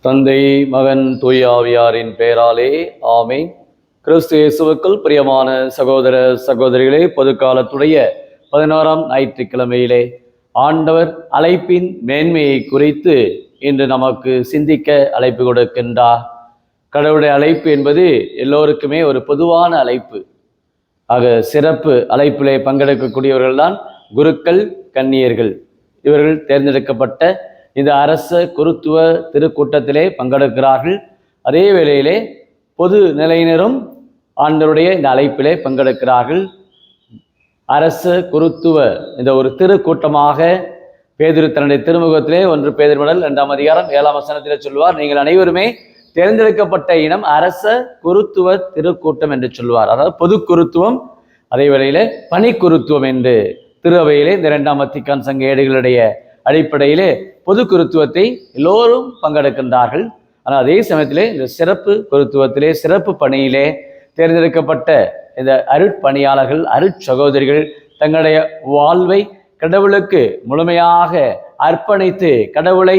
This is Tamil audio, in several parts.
தந்தை மகன் தூய ஆவியாரின் பெயராலே ஆமென். கிறிஸ்து இயேசுவுக்குள் பிரியமான சகோதர சகோதரிகளே, பொதுக்காலத்துடைய 16ஆம் ஞாயிற்றுக்கிழமையிலே ஆண்டவர் அழைப்பின் மேன்மையை குறித்து இன்று நமக்கு சிந்திக்க அழைப்பு கொடுக்கின்றார். கடவுளுடைய அழைப்பு என்பது எல்லோருக்குமே ஒரு பொதுவான அழைப்பு. ஆக சிறப்பு அழைப்பிலே பங்கெடுக்கக்கூடியவர்கள் தான் குருக்கள், கன்னியர்கள். இவர்கள் தேர்ந்தெடுக்கப்பட்ட இந்த அரச குருத்துவ திருக்கூட்டத்திலே பங்கெடுக்கிறார்கள். அதே வேளையிலே பொது நிலையினரும் ஆண்டவருடைய இந்த அழைப்பிலே பங்கெடுக்கிறார்கள். அரச குருத்துவ இந்த ஒரு திருக்கூட்டமாக பேதுரு தன்னுடைய திருமுகத்திலே 1 பேதுரு மடல் 2ஆம் அதிகாரம் 7ஆம் வசனத்திலே சொல்வார், நீங்கள் அனைவருமே தேர்ந்தெடுக்கப்பட்ட இனம் அரச குருத்துவ திருக்கூட்டம் என்று சொல்வார். அதாவது பொது குருத்துவம், அதே வேளையிலே பணி குருத்துவம் என்று திருவையிலே இந்த 2ஆம் வத்திக்கான் சங்க ஏடுகளுடைய அடிப்படையிலே பொது குருத்துவத்தை எல்லோரும் பங்கெடுக்கின்றார்கள். ஆனால் அதே சமயத்திலே இந்த சிறப்பு குருத்துவத்திலே சிறப்பு பணியிலே தேர்ந்தெடுக்கப்பட்ட இந்த அருட்பணியாளர்கள், அருட்சகோதரிகள் தங்களுடைய வாழ்வை கடவுளுக்கு முழுமையாக அர்ப்பணித்து கடவுளை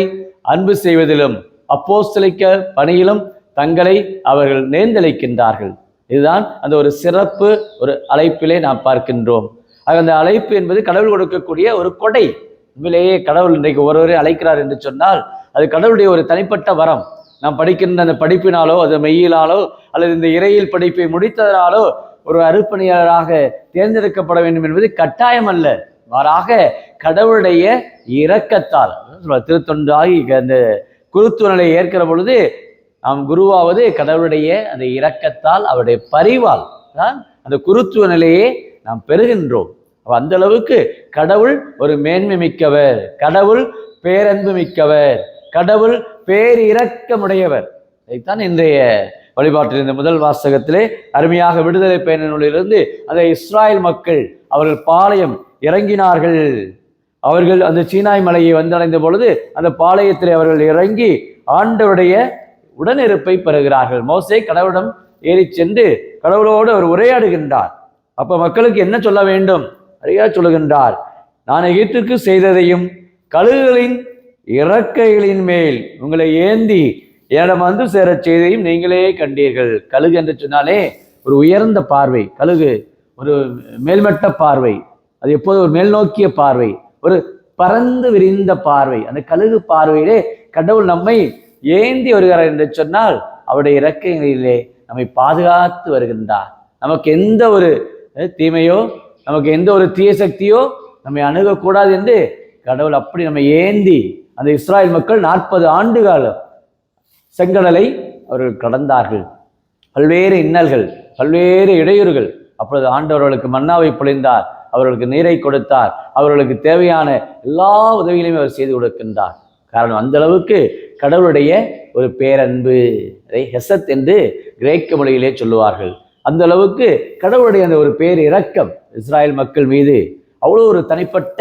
அன்பு செய்வதிலும் அப்போஸ்தலிக்க பணியிலும் தங்களை அவர்கள் நேர்ந்தளிக்கின்றார்கள். இதுதான் அந்த ஒரு சிறப்பு ஒரு அழைப்பிலே நாம் பார்க்கின்றோம். அந்த அழைப்பு என்பது கடவுள் கொடுக்கக்கூடிய ஒரு கொடை. உண்மையிலேயே கடவுள் இன்றைக்கு ஒருவரை அழைக்கிறார் என்று சொன்னால் அது கடவுளுடைய ஒரு தனிப்பட்ட வரம். நாம் படிக்கின்ற அந்த படிப்பினாலோ, அது மெய்யிலாலோ அல்லது இந்த இறையில் படிப்பை முடித்ததனாலோ ஒரு அருட்பணியாளராக தேர்ந்தெடுக்கப்பட வேண்டும் என்பது கட்டாயம் அல்ல. மாறாக கடவுளுடைய இரக்கத்தால் திருத்தொண்டாகி அந்த குருத்துவ நிலையை ஏற்கிற பொழுது நாம் குருவாவது கடவுளுடைய அந்த இரக்கத்தால், அவருடைய பரிவால் தான் அந்த குருத்துவ நிலையை நாம் பெறுகின்றோம். அந்த அளவுக்கு கடவுள் ஒரு மேன்மை மிக்கவர், கடவுள் பேரன்பு மிக்கவர், கடவுள் பேரிரக்கமுடையவர். இதைத்தான் இன்றைய வழிபாட்டில் இந்த முதல் வாசகத்திலே அருமையாக விடுதலை பயண நூலிலிருந்து அந்த இஸ்ராயல் மக்கள் அவர்கள் பாளையம் இறங்கினார்கள். அவர்கள் அந்த சீனாய் மலையை வந்தடைந்த பொழுது அந்த பாளையத்திலே அவர்கள் இறங்கி ஆண்டவருடைய உடனிருப்பை பெறுகிறார்கள். மோசே கடவுளிடம் ஏறி சென்று கடவுளோடு அவர் உரையாடுகின்றார். அப்ப மக்களுக்கு என்ன சொல்ல வேண்டும்? அறியா சொல்லுகின்றார், நான் எகிப்திற்கு செய்ததையும் கழுகுகளின் இறக்கைகளின் மேல் உங்களை ஏந்தி என்னிடம் வந்து சேர செய்ததையும் நீங்களே கண்டீர்கள். கழுகு என்று சொன்னாலே ஒரு உயர்ந்த பார்வை, கழுகு ஒரு மேல்மட்ட பார்வை, அது எப்போது ஒரு மேல் நோக்கிய பார்வை, ஒரு பறந்து விரிந்த பார்வை. அந்த கழுகு பார்வையிலே கடவுள் நம்மை ஏந்தி வருகிறார் என்று சொன்னால் அவருடைய இறக்கைகளிலே நம்மை பாதுகாத்து வருகின்றார். நமக்கு எந்த ஒரு தீமையோ, நமக்கு எந்த ஒரு தீய சக்தியோ நம்மை அணுகக்கூடாது என்று கடவுள் அப்படி நம்மை ஏந்தி அந்த இஸ்ராயல் மக்கள் 40 ஆண்டு காலம் செங்கடலை அவர்கள் கடந்தார்கள். பல்வேறு இன்னல்கள், பல்வேறு இடையூறுகள். அப்பொழுது ஆண்டவர்களுக்கு மன்னாவை பொழிந்தார், அவர்களுக்கு நீரை கொடுத்தார், அவர்களுக்கு தேவையான எல்லா உதவிகளையும் அவர் செய்து கொடுக்கின்றார். காரணம் அந்த அளவுக்கு கடவுளுடைய ஒரு பேரன்பு. அதை ஹெசத் என்று கிரேக்க மொழியிலே சொல்லுவார்கள். அந்த அளவுக்கு கடவுளுடைய அந்த ஒரு பேர் இரக்கம் இஸ்ராயல் மக்கள் மீது அவ்வளோ ஒரு தனிப்பட்ட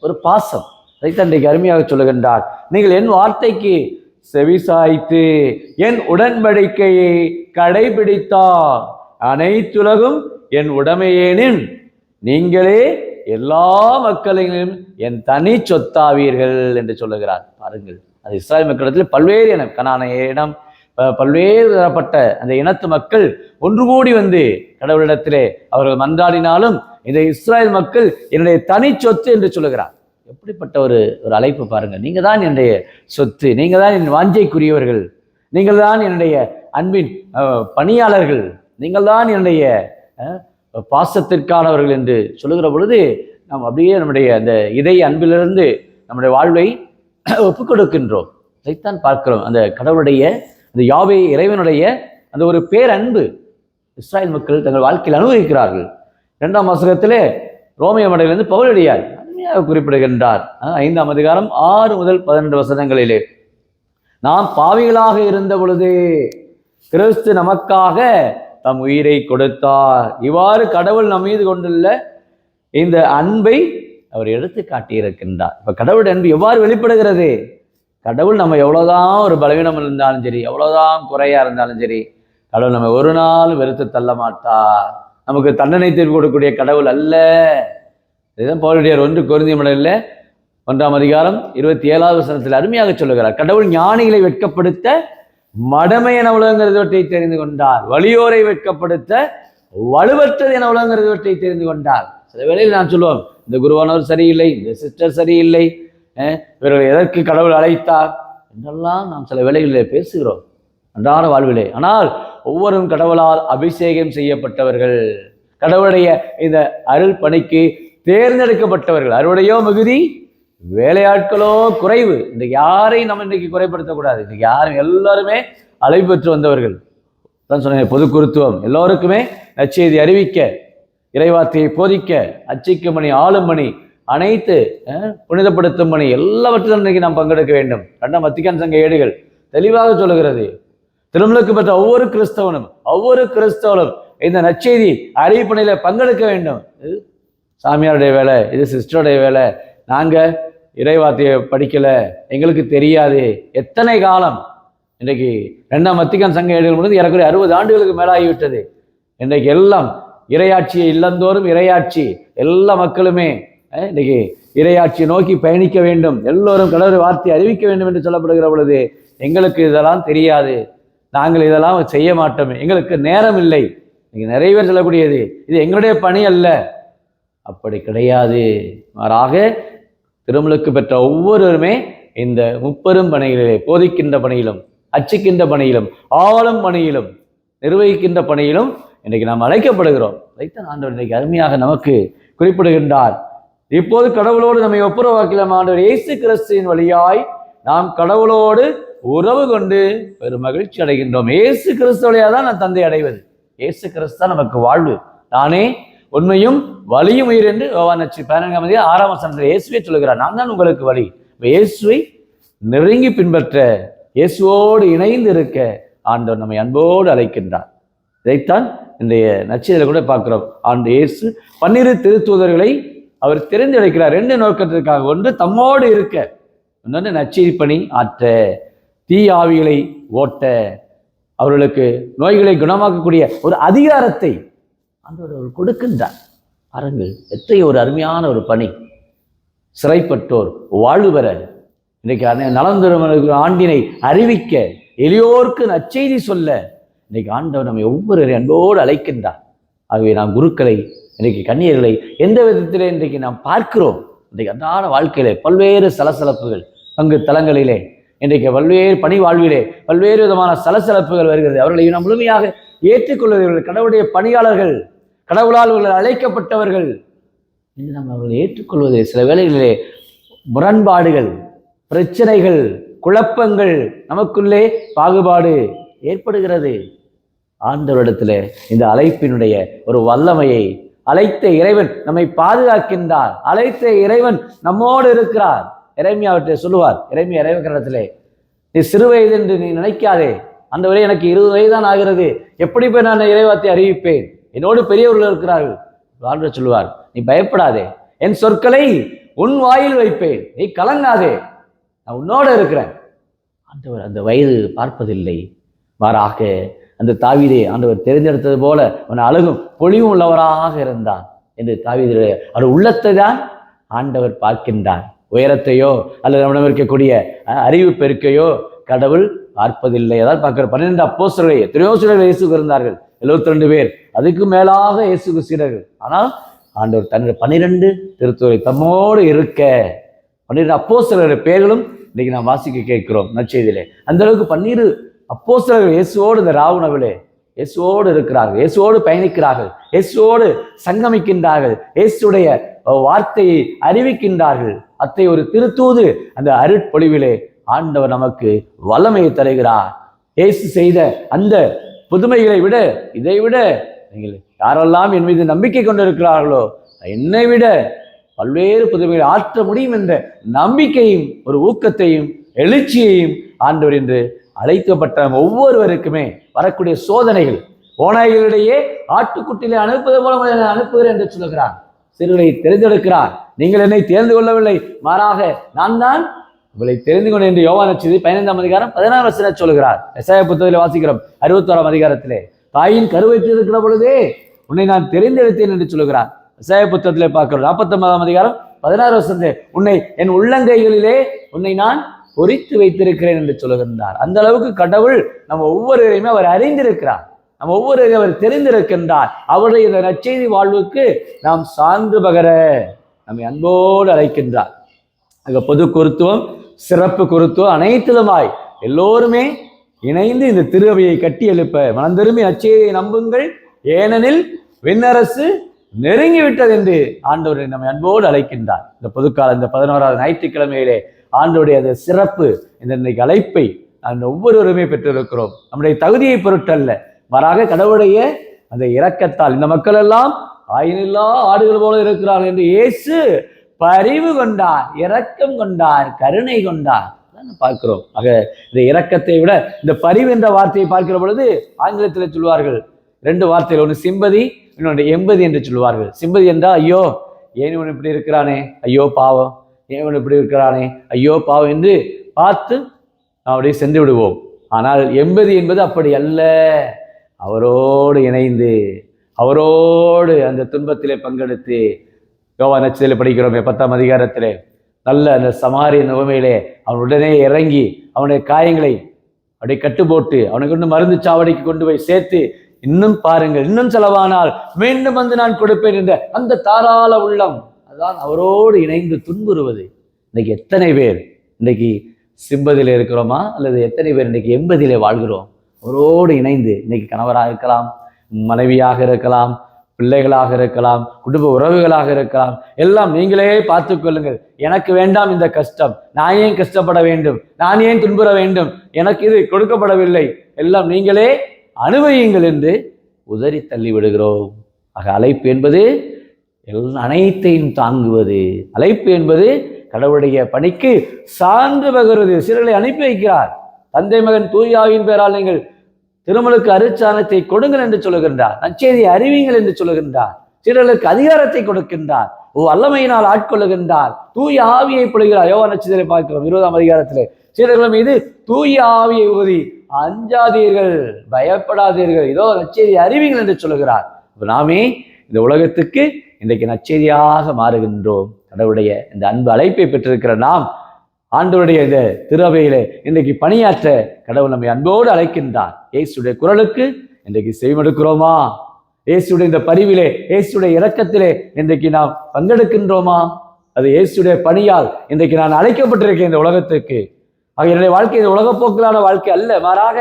ஒரு பாசம். அதைத்தான் இன்றைக்கு அருமையாக சொல்லுகின்றார், நீங்கள் என் வார்த்தைக்கு செவிசாய்த்து என் உடன்படிக்கையை கடைபிடித்தார் அனைத்துலகும் என் உடைமையேனின் நீங்களே எல்லா மக்களையும் என் தனி சொத்தாவீர்கள் என்று சொல்லுகிறார். பாருங்கள், அது இஸ்ராயல் மக்களிடத்தில் பல்வேறு இனம், கனானிய இனம், பல்வேறு தரப்பட்ட அந்த இனத்து மக்கள் ஒன்று கூடி வந்து கடவுளிடத்திலே அவர்கள் மன்றாடினாலும் இந்த இஸ்ராயல் மக்கள் என்னுடைய தனி சொத்து என்று சொல்லுகிறார். எப்படிப்பட்ட ஒரு அழைப்பு பாருங்கள். நீங்க தான் என்னுடைய சொத்து, நீங்க தான் என் வாஞ்சைக்குரியவர்கள், நீங்கள் தான் என்னுடைய அன்பின் பணியாளர்கள், நீங்கள் தான் என்னுடைய பாசத்திற்கானவர்கள் என்று சொல்லுகிற பொழுது நாம் அப்படியே நம்முடைய அந்த இதய அன்பிலிருந்து நம்முடைய வாழ்வை ஒப்புக் கொடுக்கின்றோம். இதைத்தான் பார்க்கிறோம். அந்த கடவுளுடைய அந்த யாவே இறைவனுடைய அந்த ஒரு பேரன்பு இஸ்ராயல் மக்கள் தங்கள் வாழ்க்கையில் அனுபவிக்கிறார்கள். 2ஆம் வாசகத்திலே ரோமைய மடையிலிருந்து பவுலடியார் அருமையாக குறிப்பிடுகின்றார். 5ஆம் அதிகாரம் 6 முதல் 12 வசனங்களிலே, நாம் பாவிகளாக இருந்த பொழுது கிறிஸ்து நமக்காக தம் உயிரை கொடுத்தார். இவ்வாறு கடவுள் நம் மீது கொண்டுள்ள இந்த அன்பை அவர் எடுத்து காட்டியிருக்கின்றார். இப்ப கடவுள் அன்பு எவ்வாறு வெளிப்படுகிறது? கடவுள் நம்ம எவ்வளவுதான் ஒரு பலவீனம் இருந்தாலும் சரி, எவ்வளவுதான் குறையா இருந்தாலும் சரி, கடவுள் நம்ம ஒரு நாள் வெறுத்து தள்ள மாட்டார். நமக்கு தண்டனை தீர்ப்பு கொடுக்கக்கூடிய கடவுள் அல்ல. இதுதான் பவுலடியார் 1 கொரிந்தியர் மடலில் 1ஆம் அதிகாரம் 27வது வசனத்தில் அருமையாக சொல்லுகிறார். கடவுள் ஞானிகளை வெட்கப்படுத்த மடமை என உலகங்கிறதுவற்றை தெரிந்து கொண்டார், வலியோரை வெட்கப்படுத்த வலுவற்றது என உலகங்கிறதுவற்றை தெரிந்து கொண்டார். சில வேளையில் நான் சொல்லுவோம், இந்த குருவானவர் சரியில்லை, இந்த சிஸ்டர் சரியில்லை, இவர்கள் எதற்கு கடவுள் அழைத்தார் என்றெல்லாம் நாம் சில வேளைகளில் பேசுகிறோம் அன்றாட வாழ்விலே. ஆனால் ஒவ்வொருவரும் கடவுளால் அபிஷேகம் செய்யப்பட்டவர்கள், கடவுளுடைய இந்த அருள் பணிக்கு தேர்ந்தெடுக்கப்பட்டவர்கள். அறுவடையோ மிகுதி, வேலையாட்களோ குறைவு. இன்றைக்கு யாரையும் நம்ம இன்றைக்கு குறைப்படுத்தக்கூடாது. இன்றைக்கு யாரும் எல்லாருமே அழைப்பு பெற்று வந்தவர்கள் தான் சொன்னேன். பொது குருத்துவம் எல்லோருக்குமே நற்செய்தி அறிவிக்க, இறைவார்த்தையை போதிக்க, அச்சிக்கும் பணி, ஆளும் பணி, அனைத்து புனிதப்படுத்தும் பணி எல்லாவற்றிலும் இன்றைக்கு நாம் பங்கெடுக்க வேண்டும். 2ஆம் வத்திக்கான் சங்க ஏடுகள் தெளிவாக சொல்லுகிறது. திருமலுக்கு பெற்ற ஒவ்வொரு கிறிஸ்தவனும் இந்த நற்செய்தி அறிவிப்பணியில பங்கெடுக்க வேண்டும். இது சாமியாருடைய வேலை, இது சிஸ்டருடைய வேலை. நாங்க இறைவார்த்தையை படிக்கல, எங்களுக்கு தெரியாது. எத்தனை காலம் இன்றைக்கு 2ஆம் வத்திக்கான் சங்க ஏடுகள் முடிந்து ஏறக்குறைய 60 ஆண்டுகளுக்கு மேலாகிவிட்டது. இன்றைக்கு எல்லாம் இறையாட்சியை, இல்லந்தோறும் இறையாட்சி, எல்லா மக்களுமே இன்னைக்கு இறையாட்சியை நோக்கி பயணிக்க வேண்டும், எல்லோரும் கடவுள் வார்த்தையை அறிவிக்க வேண்டும் என்று சொல்லப்படுகிற பொழுது எங்களுக்கு இதெல்லாம் தெரியாது, நாங்கள் இதெல்லாம் செய்ய மாட்டோம், எங்களுக்கு நேரம் இல்லை. இன்னைக்கு நிறைய பேர் சொல்லக்கூடியது இது எங்களுடைய பணி அல்ல. அப்படி கிடையாது. மாறாக திருமுழுக்கு பெற்ற ஒவ்வொருவருமே இந்த முப்பெரும் பணிகளிலே, போதிக்கின்ற பணியிலும், அச்சிக்கின்ற பணியிலும், ஆளும் பணியிலும், நிர்வகிக்கின்ற பணியிலும் இன்றைக்கு நாம் அழைக்கப்படுகிறோம். அதைத்தான் ஆண்டவர் இன்றைக்கு அருமையாக நமக்கு குறிப்பிடுகின்றார். இப்போது கடவுளோடு நம்மை ஒப்புரவாக்கலாம். ஆண்டவர் இயேசு கிறிஸ்துவின் வழியாய் நாம் கடவுளோடு உறவு கொண்டு பெரும் மகிழ்ச்சி அடைகின்றோம். இயேசு கிறிஸ்து வழியாக தான் நான் தந்தை அடைவது. இயேசு கிறிஸ்து தான் நமக்கு வாழ்வு. நானே உண்மையும் வழியும் உயிர் என்று யோவான் 14ஆம் அதிகாரம் 6ஆம் வசனத்தில் இயேசுவே சொல்லுகிறார். நான் தான் உங்களுக்கு வழி. இயேசுவை நெருங்கி பின்பற்ற, இயேசுவோடு இணைந்து இருக்க ஆண்டவர் நம்மை அன்போடு அழைக்கின்றார். இதைத்தான் இன்றைய நற்செய்தியில கூட பார்க்கிறோம். ஆண்டு இயேசு 12 திருத்தூதர்களை அவர் தெரிந்தெடுக்கிறார் 2 நோக்கத்திற்காக. ஒன்று தம்மோடு இருக்க, இன்னொன்று நற்செய்தி பணி ஆற்ற, தீ ஆவிகளை ஓட்ட, அவர்களுக்கு நோய்களை குணமாக்கக்கூடிய ஒரு அதிகாரத்தை ஆண்டவர் கொடுக்கின்றார். பாருங்கள், எத்தகைய ஒரு அருமையான ஒரு பணி. சிறைப்பட்டோர் வாழ்வு பெற, இன்றைக்கு நலந்தரும் ஆண்டினை அறிவிக்க, எளியோருக்கு நற்செய்தி சொல்ல இன்றைக்கு ஆண்டவர் நம்மை ஒவ்வொருவரையும் அன்போடு அழைக்கின்றார். ஆகவே நாம் குருக்களை, இன்றைக்கு கன்னியர்களை எந்த விதத்திலே இன்றைக்கு நாம் பார்க்கிறோம். இன்றைக்கு அன்றாட வாழ்க்கையிலே பல்வேறு சலசலப்புகள், பங்கு தலங்களிலே இன்றைக்கு பல்வேறு பணி வாழ்விலே பல்வேறு விதமான சலசலப்புகள் வருகிறது. அவர்களை நாம் முழுமையாக ஏற்றுக்கொள்வதவர்கள், கடவுளுடைய பணியாளர்கள், கடவுளால் அவர்கள் அழைக்கப்பட்டவர்கள் என்று நாம் அவர்களை ஏற்றுக்கொள்வது சில வேளைகளிலே முரண்பாடுகள், பிரச்சனைகள், குழப்பங்கள், நமக்குள்ளே பாகுபாடு ஏற்படுகிறது. ஆண்டவரிடத்தில் இந்த அழைப்பினுடைய ஒரு வல்லமையை, அழைத்த இறைவன் நம்மை பாதுகாக்கின்றார், அழைத்த இறைவன் நம்மோடு இருக்கிறார். இறைமையாவற்றை சொல்லுவார். இறைவனிடத்திலே, நீ சிறு வயது என்று நீ நினைக்காதே, அந்த வரை எனக்கு 20 வயதுதான் ஆகிறது, எப்படி போய் நான் இறைவார்த்தை அறிவிப்பேன், என்னோடு பெரியவர்கள் இருக்கிறார்கள். ஆண்டவர் சொல்லுவார், நீ பயப்படாதே, என் சொற்களை உன் வாயில் வைப்பேன், நீ கலங்காதே, நான் உன்னோடு இருக்கிறேன். ஆண்டவர் அந்த வயது பார்ப்பதில்லை. மாறாக அந்த தாவீதை ஆண்டவர் தெரிந்தெடுத்தது போல அவன் அழகும் பொலிவும் உள்ளவராக இருந்தான் என்று தாவீதுடைய அவர் உள்ளத்தை தான் ஆண்டவர் பார்க்கின்றார். உயரத்தையோ அல்லது நம்மிடம் இருக்கக்கூடிய அறிவு பெருக்கையோ கடவுள் பார்ப்பதில்லை. அதாவது பார்க்கிற 12 அப்போஸ்தலர்கள், எத்தனையோ சீடர்கள் இயேசுக்கு இருந்தார்கள், 72 பேர், அதுக்கு மேலாக இயேசுக்கு சீடர்கள். ஆனால் ஆண்டவர் தன்னுடைய 12 திருத்துறை தம்மோடு இருக்க 12 அப்போஸ்தலர்கள் பேர்களும் இன்னைக்கு நாம் வாசிக்க கேட்கிறோம் நற்செய்தியிலே. அந்த அளவுக்கு 12 அப்போஸ்தலர்கள் இயேசுவோடு இந்த ராவுணவிலே இயேசுவோடு இருக்கிறார்கள், இயேசுவோடு பயணிக்கிறார்கள், இயேசுவோடு சங்கமிக்கின்றார்கள், இயேசுடைய வார்த்தையை அறிவிக்கின்றார்கள். அத்தை ஒரு திருத்தூது அந்த அருட்பொழிவிலே ஆண்டவர் நமக்கு வல்லமையை தருகிறார். இயேசு செய்த அந்த புதுமைகளை விட, இதை விட நீங்கள் யாரெல்லாம் என் மீது நம்பிக்கை கொண்டிருக்கிறார்களோ என்னை விட பல்வேறு புதுமைகளை ஆற்ற முடியும் என்ற நம்பிக்கையும் ஒரு ஊக்கத்தையும் எழுச்சியையும் ஆண்டவர் என்று அழைக்கப்பட்ட ஒவ்வொருவருக்குமே வரக்கூடிய சோதனைகள், ஓநாய்களிடையே ஆட்டுக்குட்டிலே அனுப்புவது மூலம் அனுப்புகிறேன் என்று சொல்லுகிறார். சிறுகளை தெரிந்தெடுக்கிறார். நீங்கள் என்னை தேர்ந்து கொள்ளவில்லை, மாறாக நான் தான் உங்களை தெரிந்து கொண்டேன் என்று யோவான் நற்செய்தி 15ஆம் அதிகாரம் 16 வசனம் சொல்லுகிறார். எசாயா புத்தகத்தில் வாசிக்கிறோம் 61ஆம் அதிகாரத்திலே, தாயின் கருவைத்து இருக்கிற பொழுதே உன்னை நான் தெரிந்தெடுத்தேன் என்று சொல்லுகிறார். எசாயா புத்தகத்திலே பார்க்கிறோம் 49ஆம் அதிகாரம் 16 வருஷத்துல உன்னை என் உள்ளங்கைகளிலே உன்னை நான் பொறித்து வைத்திருக்கிறேன் என்று சொல்லுகின்றார். அந்த அளவுக்கு கடவுள் நம்ம ஒவ்வொருவரையுமே அவர் அறிந்திருக்கிறார், நம்ம ஒவ்வொருவரையும் அவர் தெரிந்திருக்கின்றார். அவருடைய இந்த நற்செய்தி வாழ்வுக்கு நாம் சான்று பகர நம்மை அன்போடு அழைக்கின்றார். அங்க பொது குருத்துவம், சிறப்பு குருத்துவம் அனைத்திலுமாய் எல்லோருமே இணைந்து இந்த திருவையை கட்டி எழுப்ப மனம் திரும்பி நற்செய்தியை நம்புங்கள், ஏனெனில் விண்ணரசு நெருங்கிவிட்டது என்று ஆண்டவரை நம்மை அன்போடு அழைக்கின்றார். இந்த பொதுக்கால இந்த 11வது ஞாயிற்றுக்கிழமையிலே ஆண்டவருடைய அந்த சிறப்பு இந்த அழைப்பை நாம் ஒவ்வொருவருமே பெற்றிருக்கிறோம். நம்முடைய தகுதியை பொருட்டல்ல, மாறாக கடவுளுடைய அந்த இரக்கத்தால் இந்த மக்கள் எல்லாம் ஆயினில்லா ஆடுகள் போல இருக்கிறார்கள் என்று இயேசு பரிவு கொண்டார், இரக்கம் கொண்டார், கருணை கொண்டார் பார்க்கிறோம். ஆக இந்த இரக்கத்தை விட இந்த பரிவு என்ற வார்த்தையை பார்க்கிற பொழுது ஆங்கிலத்தில் சொல்வார்கள் 2 வார்த்தைகள், ஒன்று சிம்பதி, இன்னொன்று எம்பதி என்று சொல்வார்கள். சிம்பதி என்றால் ஐயோ ஏன் இவன் இப்படி இருக்கிறானே, ஐயோ பாவம், ஏன் இவன் இப்படி இருக்கிறானே, ஐயோ பாவம் என்று பார்த்து அப்படியே சென்று விடுவோம். ஆனால் எம்பதி என்பது அப்படி அல்ல, அவரோடு இணைந்து அவரோடு அந்த துன்பத்திலே பங்கெடுத்து, யோவான் நற்செய்தியிலே படிக்கிறோமே 10ஆம் அதிகாரத்திலே, நல்ல அந்த சமாரிய நுகமையிலே அவன் உடனே இறங்கி அவனுடைய காயங்களை அப்படியே கட்டு போட்டு அவனுக்கு கொண்டு மருந்து சாவடிக்கு கொண்டு போய் சேர்த்து, இன்னும் பாருங்கள், இன்னும் செலவானால் மீண்டும் வந்து நான் கொடுப்பேன் என்ற அந்த தாராள உள்ளம், அதான் அவரோடு இணைந்து துன்புறுவது. இன்னைக்கு எத்தனை பேர் இன்னைக்கு சிம்பதியில இருக்கிறோமா, அல்லது எத்தனை பேர் இன்னைக்கு எம்பதியிலே வாழ்கிறோம்? அவரோடு இணைந்து இன்னைக்கு கணவராக இருக்கலாம், மனைவியாக இருக்கலாம், பிள்ளைகளாக இருக்கலாம், குடும்ப உறவுகளாக இருக்கலாம், எல்லாம் நீங்களே பார்த்து கொள்ளுங்கள். எனக்கு வேண்டாம் இந்த கஷ்டம், நான் ஏன் கஷ்டப்பட வேண்டும், நான் ஏன் துன்புற வேண்டும், எனக்கு இது கொடுக்கப்படவில்லை, எல்லாம் நீங்களே அனுபவியுங்கள் என்று உதறி தள்ளி விடுகிறோம். ஆக அழைப்பு என்பது அனைத்தையும் தாங்குவது, அழைப்பு என்பது கடவுளுடைய பணிக்கு சான்று பகருவது. சிலர்களை அனுப்பி வைக்கிறார், தந்தை மகன் தூயாவின் பெயரால் நீங்கள் திருமலுக்கு அருட்சாணத்தை கொடுங்கள் என்று சொல்லுகின்றார், நற்செய்தியை அறிவிங்கள் என்று சொல்லுகின்றார், சிலருக்கு அதிகாரத்தை கொடுக்கின்றார், வல்லமையினால் ஆட்கொள்ளுகின்றார், தூய ஆவியை பொழிகிறார். யோவான் நற்செய்தியை பார்க்கிறோம் 20ஆம் அதிகாரத்திலே, சிலர்கள் மீது தூய ஆவியை ஊதி அஞ்சாதீர்கள், பயப்படாதீர்கள், இதோ நற்செய்தியை அறிவிங்கள் என்று சொல்லுகிறார். நாமே இந்த உலகத்துக்கு இன்றைக்கு நற்செய்தியாக மாறுகின்றோம். கடவுளுடைய இந்த அன்பு அழைப்பை பெற்றிருக்கிற நாம் ஆண்டவருடைய இந்த திருவையிலே இன்றைக்கு பணியாற்ற கடவுள் நம்மை அன்போடு அழைக்கின்றார். இயேசுடைய குரலுக்கு இன்றைக்கு செவிமடுக்கிறோமா? இயேசுடைய இந்த பரிவிலே, இயேசுடைய இரக்கத்திலே இன்றைக்கு நாம் பங்கெடுக்கின்றோமா? அது இயேசுடைய பணியால் இன்றைக்கு நான் அழைக்கப்பட்டிருக்கேன் இந்த உலகத்துக்கு. ஆக என்னுடைய வாழ்க்கை இந்த உலகப்போக்கிலான வாழ்க்கை அல்ல, மாறாக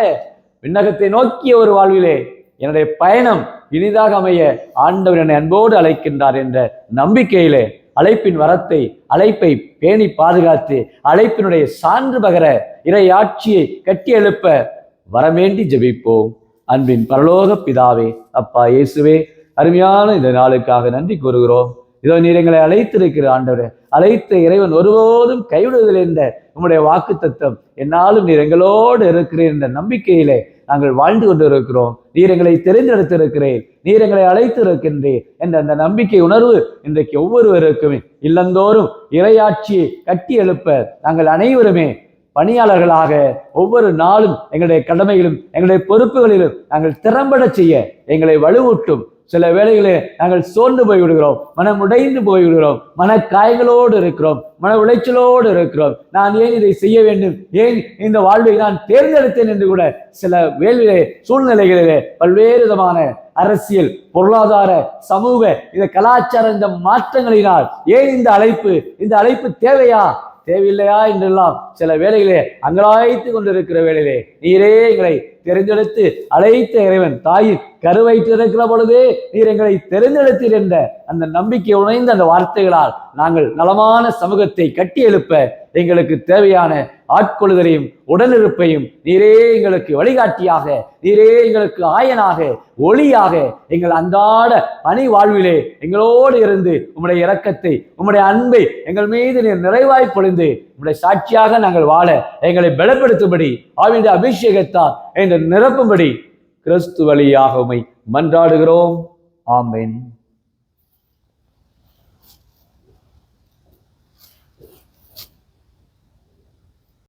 விண்ணகத்தை நோக்கிய ஒரு வாழ்விலே என்னுடைய பயணம் இனிதாக அமைய ஆண்டவர் என்னை அன்போடு அழைக்கின்றார் என்ற நம்பிக்கையிலே அழைப்பின் வரத்தை, அழைப்பை பேணி பாதுகாத்து அழைப்பினுடைய சான்று பகர இறை ஆட்சியை கட்டி எழுப்ப வரமேண்டி ஜெபிப்போம். அன்பின் பரலோக பிதாவே, அப்பா இயேசுவே, அருமையான இந்த நாளுக்காக நன்றி கூறுகிறோம். இதோ நீர் எங்களை அழைத்திருக்கிற ஆண்டவரே, அழைத்த இறைவன் ஒருபோதும் கைவிடுவதில்லை என்ற உம்முடைய வாக்கு தத்துவம் என்னாலும் நீர் எங்களோடு இருக்கிறேன் என்ற நம்பிக்கையிலே நாங்கள் வாழ்ந்து கொண்டு இருக்கிறோம். நீர் எங்களை தெரிந்தெடுத்திருக்கிறேன், நீர் எங்களை அழைத்து இருக்கின்றேன் என்ற அந்த நம்பிக்கை உணர்வு இன்றைக்கு ஒவ்வொருவருக்குமே இல்லந்தோறும் இறையாட்சியை கட்டி எழுப்ப நாங்கள் அனைவருமே பணியாளர்களாக ஒவ்வொரு நாளும் எங்களுடைய கடமைகளும் எங்களுடைய பொறுப்புகளிலும் நாங்கள் திறம்பட செய்ய எங்களை வலுவூட்டும். சில வேளைகளிலே நாங்கள் சோர்ந்து போய்விடுகிறோம், மனம் உடைந்து போய்விடுகிறோம், மனக்காயங்களோடு இருக்கிறோம், மன உளைச்சலோடு இருக்கிறோம். நான் ஏன் இதை செய்ய வேண்டும், ஏன் இந்த வாழ்வை நான் தேர்ந்தெடுத்தேன் என்று கூட சில வேலையிலே சூழ்நிலைகளிலே பல்வேறு விதமான அரசியல், பொருளாதார, சமூக, இந்த கலாச்சார இந்த மாற்றங்களினால் ஏன் இந்த அழைப்பு தேவையா தேவையில்லையா என்றெல்லாம் சில வேளைகளே அங்கலாய்த்து கொண்டிருக்கிற வேளையிலே நீரே எங்களை தெரிந்தெடுத்து அழைத்த இறைவன் தாயின் கருவைத்திருக்கிற பொழுதே நீர் எங்களை தெரிந்தெடுத்தீர் என்ற அந்த நம்பிக்கை உணைந்த அந்த வார்த்தைகளால் நாங்கள் நலமான சமூகத்தை கட்டி எழுப்ப எங்களுக்கு தேவையான ஆட்கொள்ளுதலையும் உடனிருப்பையும் நீரே எங்களுக்கு வழிகாட்டியாக, நீரே எங்களுக்கு ஆயனாக, ஒளியாக எங்கள் அன்றாட பணி வாழ்விலே எங்களோடு இருந்து உம்முடைய இரக்கத்தை, உம்முடைய அன்பை எங்கள் மீது நீர் நிறைவாய் பொழிந்து உம்முடைய சாட்சியாக நாங்கள் வாழ எங்களை பலப்படுத்தும்படி ஆவியுடைய அபிஷேகத்தால் எங்களை நிரப்பும்படி கிறிஸ்து வழியாக உம்மை மன்றாடுகிறோம். ஆமென்.